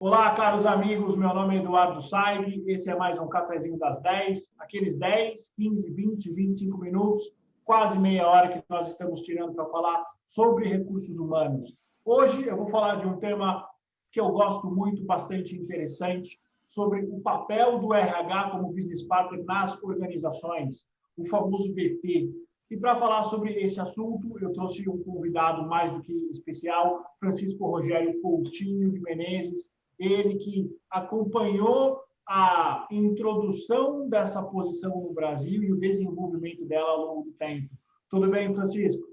Olá, caros amigos, meu nome é Eduardo Saig, esse é mais um Cafezinho das 10, aqueles 10, 15, 20, 25 minutos, quase meia hora que nós estamos tirando para falar sobre recursos humanos. Hoje eu vou falar de um tema que eu gosto muito, bastante interessante, sobre o papel do RH como business partner nas organizações, o famoso BT. E para falar sobre esse assunto, eu trouxe um convidado mais do que especial, Francisco Rogério Coutinho de Menezes, ele que acompanhou a introdução dessa posição no Brasil e o desenvolvimento dela ao longo do tempo. Tudo bem, Francisco?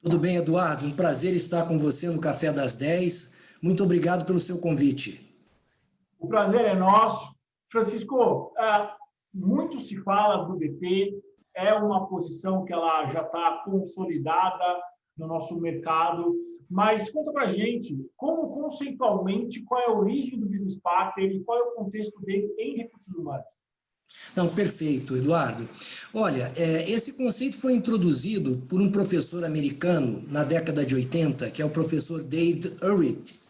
Tudo bem, Eduardo. Um prazer estar com você no Café das 10. Muito obrigado pelo seu convite. O prazer é nosso. Francisco, muito se fala do BT, é uma posição que ela já está consolidada no nosso mercado, mas conta para a gente, como conceitualmente, qual é a origem do Business Partner e qual é o contexto dele em recursos humanos? Não, perfeito, Eduardo. Olha, esse conceito foi introduzido por um professor americano na década de 80, que é o professor David Urich.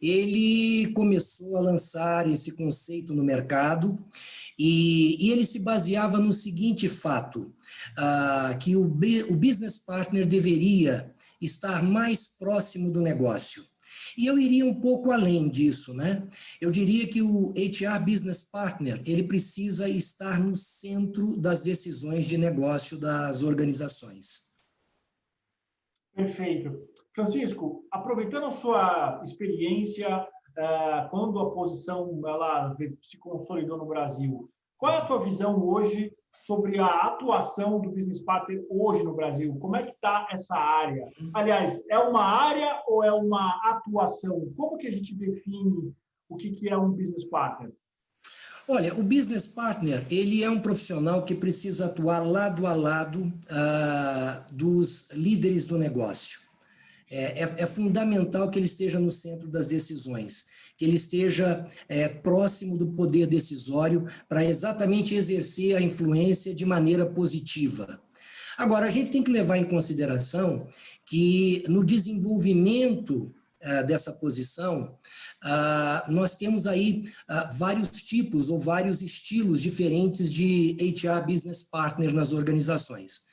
Ele começou a lançar esse conceito no mercado e ele se baseava no seguinte fato, que o business partner deveria estar mais próximo do negócio. E eu iria um pouco além disso, né? Eu diria que o HR Business Partner, ele precisa estar no centro das decisões de negócio das organizações. Perfeito. Francisco, aproveitando a sua experiência, quando a posição ela se consolidou no Brasil, qual é a tua visão hoje sobre a atuação do Business Partner hoje no Brasil? Como é que está essa área? Aliás, é uma área ou é uma atuação? Como que a gente define o que é um Business Partner? Olha, o business partner, ele é um profissional que precisa atuar lado a lado dos líderes do negócio. É fundamental que ele esteja no centro das decisões, que ele esteja próximo do poder decisório para exatamente exercer a influência de maneira positiva. Agora, a gente tem que levar em consideração que no desenvolvimento dessa posição, nós temos aí vários tipos ou vários estilos diferentes de HR Business Partner nas organizações.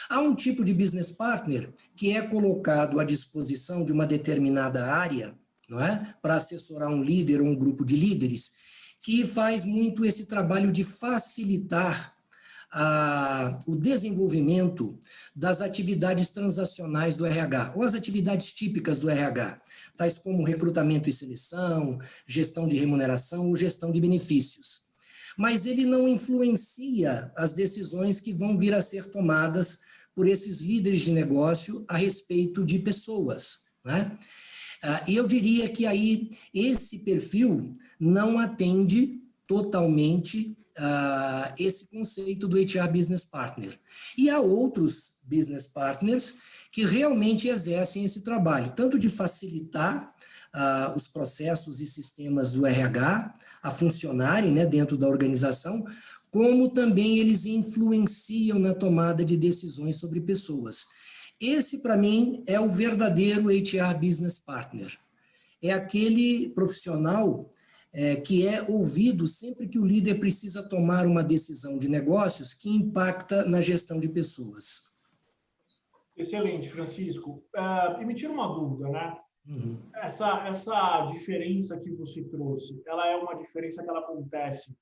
Há um tipo de business partner que é colocado à disposição de uma determinada área, não é? Para assessorar um líder ou um grupo de líderes, que faz muito esse trabalho de facilitar o desenvolvimento das atividades transacionais do RH, ou as atividades típicas do RH, tais como recrutamento e seleção, gestão de remuneração ou gestão de benefícios. Mas ele não influencia as decisões que vão vir a ser tomadas por esses líderes de negócio a respeito de pessoas, né? E eu diria que aí esse perfil não atende totalmente esse conceito do HR Business Partner. E há outros business partners que realmente exercem esse trabalho, tanto de facilitar os processos e sistemas do RH a funcionarem, né, dentro da organização, como também eles influenciam na tomada de decisões sobre pessoas. Esse, para mim, é o verdadeiro HR Business Partner. É aquele profissional que é ouvido sempre que o líder precisa tomar uma decisão de negócios que impacta na gestão de pessoas. Excelente, Francisco. E me tira uma dúvida, né? Uhum. Essa diferença que você trouxe, ela é uma diferença que ela acontece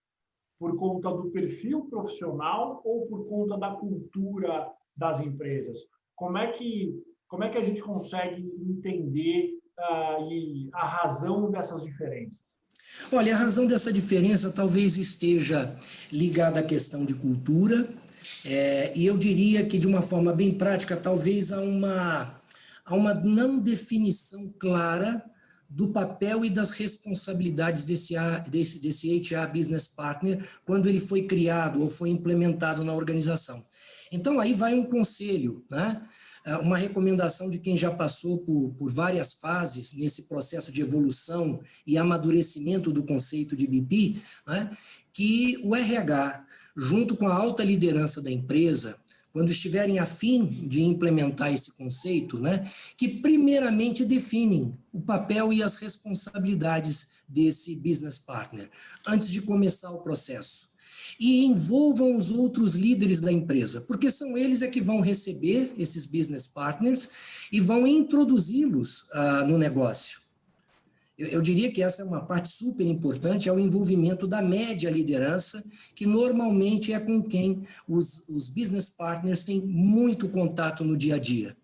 por conta do perfil profissional ou por conta da cultura das empresas? Como é que a gente consegue entender a razão dessas diferenças? Olha, a razão dessa diferença talvez esteja ligada à questão de cultura, e eu diria que, de uma forma bem prática, talvez há uma não definição clara do papel e das responsabilidades desse HR Business Partner quando ele foi criado ou foi implementado na organização. Então, aí vai um conselho, né? Uma recomendação de quem já passou por várias fases nesse processo de evolução e amadurecimento do conceito de BP, né? Que o RH, junto com a alta liderança da empresa, quando estiverem a fim de implementar esse conceito, né, que primeiramente definem o papel e as responsabilidades desse business partner, antes de começar o processo. E envolvam os outros líderes da empresa, porque são eles que vão receber esses business partners e vão introduzi-los no negócio. Eu diria que essa é uma parte super importante, é o envolvimento da média liderança, que normalmente é com quem os business partners têm muito contato no dia a dia.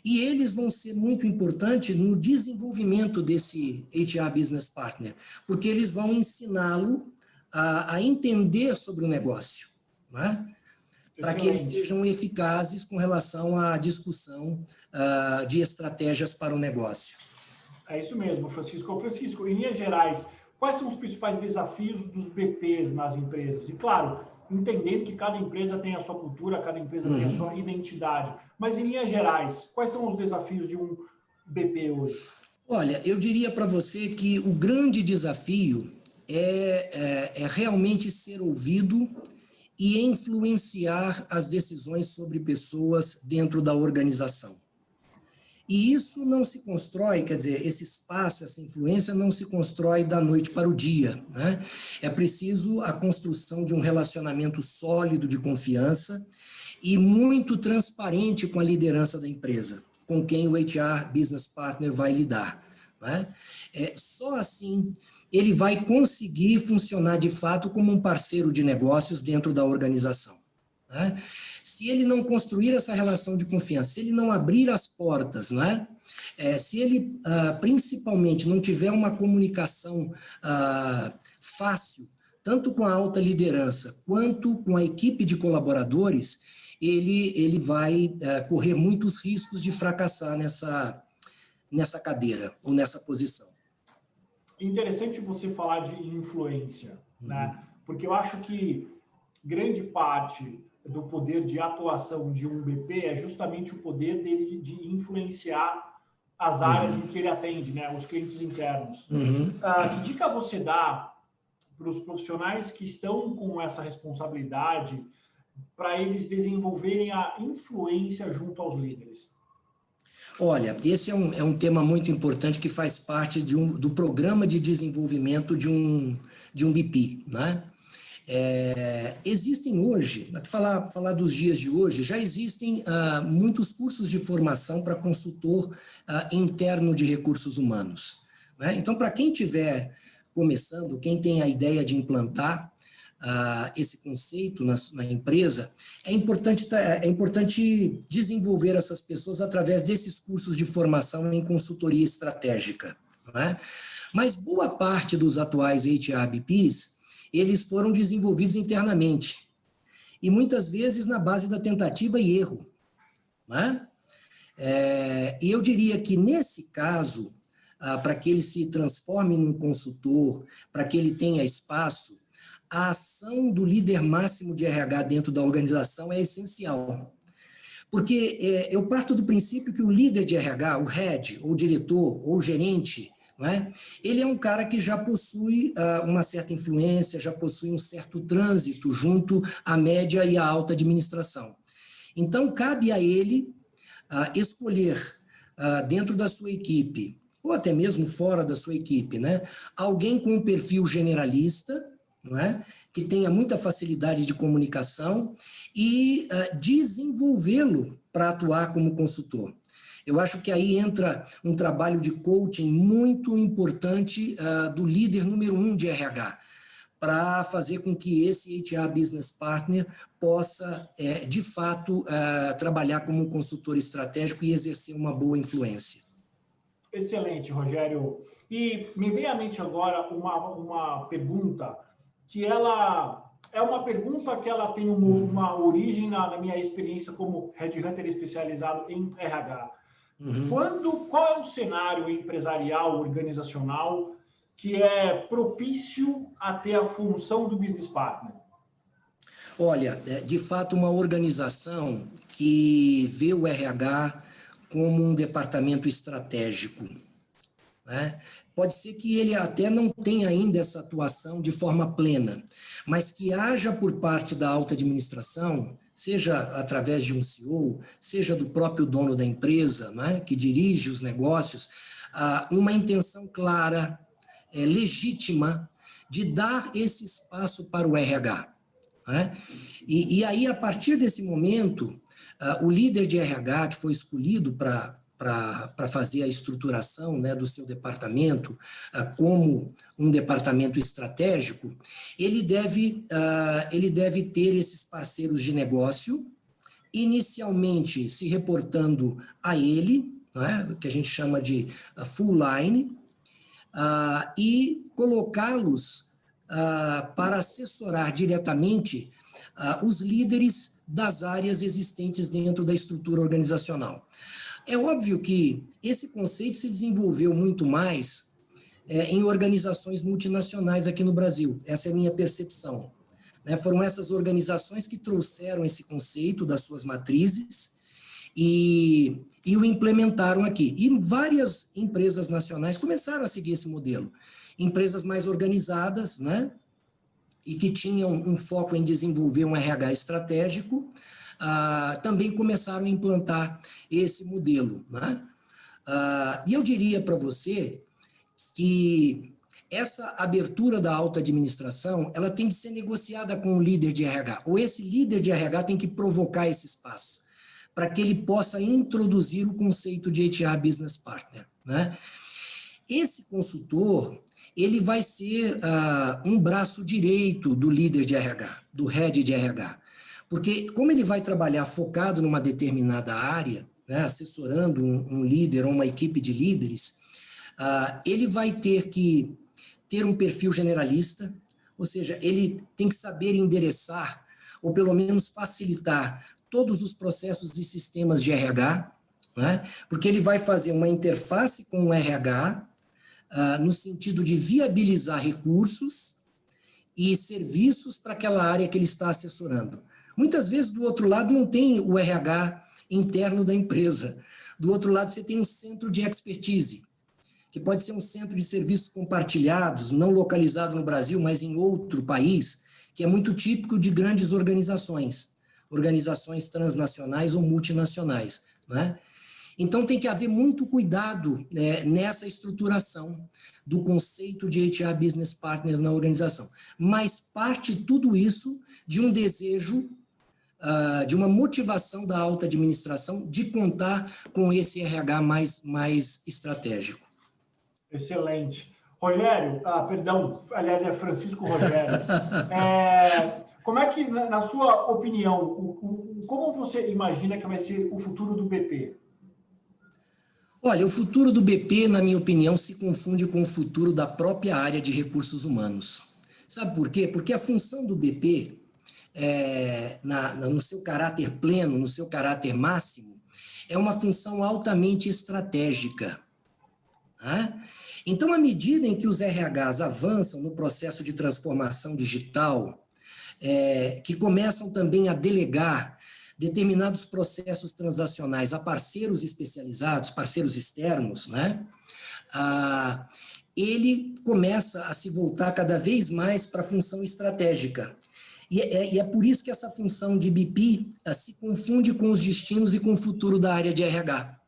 E eles vão ser muito importantes no desenvolvimento desse HR Business Partner, porque eles vão ensiná-lo a entender sobre o negócio, né? Para que eles sejam eficazes com relação à discussão de estratégias para o negócio. É isso mesmo, Francisco. Francisco, em linhas gerais, quais são os principais desafios dos BPs nas empresas? E, claro, entendendo que cada empresa tem a sua cultura, cada empresa tem a sua identidade. Mas, em linhas gerais, quais são os desafios de um BP hoje? Olha, eu diria para você que o grande desafio é realmente ser ouvido e influenciar as decisões sobre pessoas dentro da organização. E isso não se constrói, quer dizer, esse espaço, essa influência não se constrói da noite para o dia, né? É preciso a construção de um relacionamento sólido de confiança e muito transparente com a liderança da empresa, com quem o HR Business Partner vai lidar, né? Só assim ele vai conseguir funcionar de fato como um parceiro de negócios dentro da organização, né? Se ele não construir essa relação de confiança, se ele não abrir as portas, né? Se ele, principalmente, não tiver uma comunicação fácil, tanto com a alta liderança quanto com a equipe de colaboradores, ele vai correr muitos riscos de fracassar nessa cadeira ou nessa posição. Interessante você falar de influência, né? Porque eu acho que grande parte do poder de atuação de um BP é justamente o poder dele de influenciar as áreas em que ele atende, né? Os clientes internos. Que dica você dá para os profissionais que estão com essa responsabilidade para eles desenvolverem a influência junto aos líderes? Olha, esse é um tema muito importante que faz parte do programa de desenvolvimento de um BP, né? Existem hoje, falar dos dias de hoje, já existem muitos cursos de formação para consultor interno de recursos humanos, né? Então, para quem estiver começando, quem tem a ideia de implantar esse conceito na empresa, é importante desenvolver essas pessoas através desses cursos de formação em consultoria estratégica, né? Mas boa parte dos atuais HRBPs, eles foram desenvolvidos internamente, e muitas vezes na base da tentativa e erro, né? E eu diria que, nesse caso, para que ele se transforme num consultor, para que ele tenha espaço, a ação do líder máximo de RH dentro da organização é essencial. Porque eu parto do princípio que o líder de RH, o head, ou diretor, ou gerente, não é? Ele é um cara que já possui uma certa influência, já possui um certo trânsito junto à média e à alta administração. Então, cabe a ele escolher dentro da sua equipe, ou até mesmo fora da sua equipe, né, alguém com um perfil generalista, não é? Que tenha muita facilidade de comunicação e desenvolvê-lo para atuar como consultor. Eu acho que aí entra um trabalho de coaching muito importante do líder número 1 de RH, para fazer com que esse HR Business Partner possa, de fato, trabalhar como um consultor estratégico e exercer uma boa influência. Excelente, Rogério. E me vem à mente agora uma pergunta que ela é uma pergunta que ela tem uma origem na minha experiência como headhunter especializado em RH. Qual é o cenário empresarial, organizacional, que é propício a ter a função do business partner? Olha, de fato, uma organização que vê o RH como um departamento estratégico, né? Pode ser que ele até não tenha ainda essa atuação de forma plena, mas que haja por parte da alta administração seja através de um CEO, seja do próprio dono da empresa, né, que dirige os negócios, uma intenção clara, legítima, de dar esse espaço para o RH. Né? E aí, a partir desse momento, o líder de RH que foi escolhido para fazer a estruturação, né, do seu departamento como um departamento estratégico, ele deve ter esses parceiros de negócio, inicialmente se reportando a ele, né, que a gente chama de full line, e colocá-los para assessorar diretamente os líderes das áreas existentes dentro da estrutura organizacional. É óbvio que esse conceito se desenvolveu muito mais em organizações multinacionais aqui no Brasil. Essa é a minha percepção. Né? Foram essas organizações que trouxeram esse conceito das suas matrizes e o implementaram aqui. E várias empresas nacionais começaram a seguir esse modelo. Empresas mais organizadas, né? E que tinham um foco em desenvolver um RH estratégico, também começaram a implantar esse modelo. Né? E eu diria para você que essa abertura da alta administração, ela tem de ser negociada com o líder de RH, ou esse líder de RH tem que provocar esse espaço, para que ele possa introduzir o conceito de HR Business Partner. Né? Esse consultor, ele vai ser um braço direito do líder de RH, do head de RH. Porque como ele vai trabalhar focado numa determinada área, né, assessorando um líder ou uma equipe de líderes, ele vai ter que ter um perfil generalista, ou seja, ele tem que saber endereçar, ou pelo menos facilitar, todos os processos e sistemas de RH, né, porque ele vai fazer uma interface com o RH, no sentido de viabilizar recursos e serviços para aquela área que ele está assessorando. Muitas vezes, do outro lado, não tem o RH interno da empresa. Do outro lado, você tem um centro de expertise, que pode ser um centro de serviços compartilhados, não localizado no Brasil, mas em outro país, que é muito típico de grandes organizações transnacionais ou multinacionais, né? Então, tem que haver muito cuidado nessa estruturação do conceito de HR Business Partners na organização. Mas parte tudo isso de um desejo, de uma motivação da alta administração de contar com esse RH mais estratégico. Excelente. Rogério, perdão, aliás, é Francisco Rogério. Como é que, na sua opinião, como você imagina que vai ser o futuro do BP? Olha, o futuro do BP, na minha opinião, se confunde com o futuro da própria área de recursos humanos. Sabe por quê? Porque a função do BP, no seu caráter pleno, no seu caráter máximo, é uma função altamente estratégica. Né? Então, à medida em que os RHs avançam no processo de transformação digital, que começam também a delegar determinados processos transacionais a parceiros especializados, parceiros externos, né? Ele começa a se voltar cada vez mais para a função estratégica. E é por isso que essa função de BP se confunde com os destinos e com o futuro da área de RH.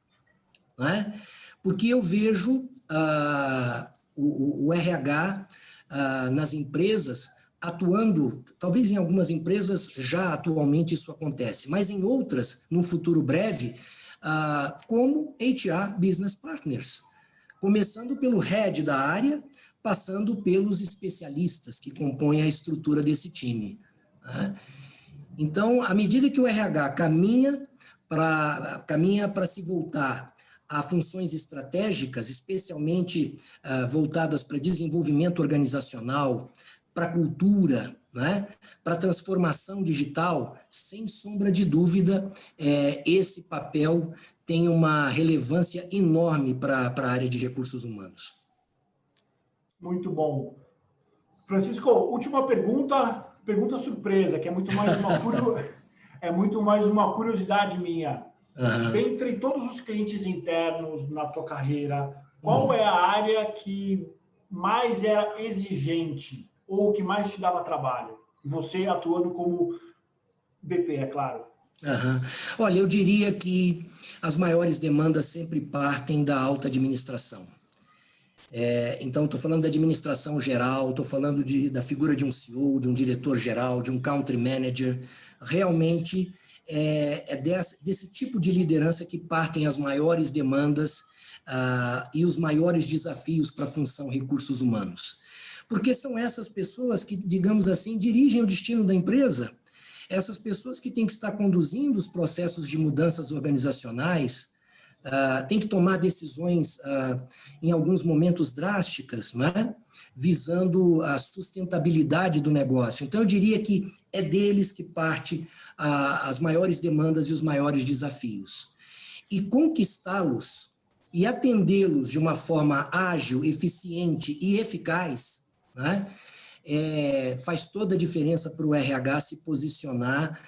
Né? Porque eu vejo o RH nas empresas atuando, talvez em algumas empresas já atualmente isso acontece, mas em outras, no futuro breve, como HR Business Partners, começando pelo head da área, passando pelos especialistas que compõem a estrutura desse time. Né? Então, à medida que o RH caminha para se voltar a funções estratégicas, especialmente voltadas para desenvolvimento organizacional, para a cultura, né? Para a transformação digital, sem sombra de dúvida, esse papel tem uma relevância enorme para a área de recursos humanos. Muito bom. Francisco, última pergunta surpresa, que é muito mais uma curiosidade minha. Dentre todos os clientes internos na tua carreira, qual é a área que mais era exigente ou que mais te dava trabalho? Você atuando como BP, é claro. Uhum. Olha, eu diria que as maiores demandas sempre partem da alta administração. Então, estou falando da administração geral, estou falando da figura de um CEO, de um diretor-geral, de um country manager. Realmente desse tipo de liderança que partem as maiores demandas e os maiores desafios para a função recursos humanos. Porque são essas pessoas que, digamos assim, dirigem o destino da empresa, essas pessoas que têm que estar conduzindo os processos de mudanças organizacionais, tem que tomar decisões, em alguns momentos drásticas, né? Visando a sustentabilidade do negócio. Então, eu diria que é deles que parte as maiores demandas e os maiores desafios. E conquistá-los e atendê-los de uma forma ágil, eficiente e eficaz, né? Faz toda a diferença para o RH se posicionar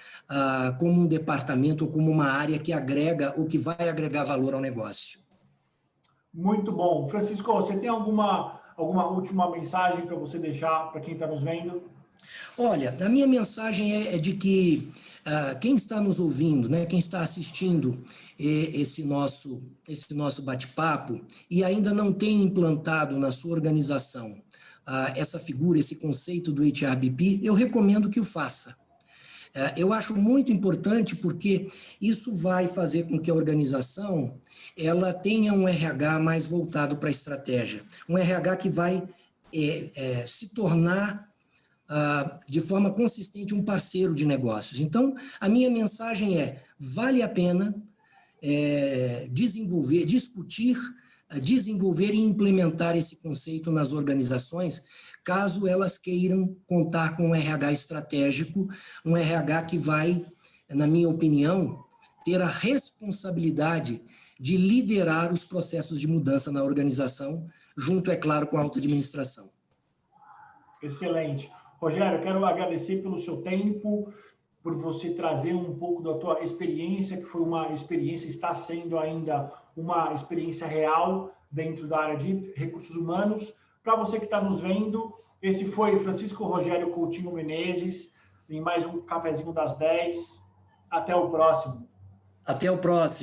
como um departamento ou como uma área que agrega ou que vai agregar valor ao negócio. Muito bom. Francisco, você tem alguma última mensagem para você deixar para quem está nos vendo? Olha, a minha mensagem é de que quem está nos ouvindo, né, quem está assistindo esse nosso bate-papo e ainda não tem implantado na sua organização essa figura, esse conceito do HRBP, eu recomendo que o faça. Eu acho muito importante porque isso vai fazer com que a organização ela tenha um RH mais voltado para a estratégia, um RH que vai se tornar de forma consistente um parceiro de negócios. Então, a minha mensagem vale a pena discutir, desenvolver e implementar esse conceito nas organizações, caso elas queiram contar com um RH estratégico, um RH que vai, na minha opinião, ter a responsabilidade de liderar os processos de mudança na organização, junto, é claro, com a alta administração. Excelente. Rogério, quero agradecer pelo seu tempo, por você trazer um pouco da tua experiência, que foi uma experiência, está sendo ainda uma experiência real dentro da área de recursos humanos. Para você que está nos vendo, esse foi Francisco Rogério Coutinho Menezes, em mais um Cafezinho das 10. Até o próximo. Até o próximo.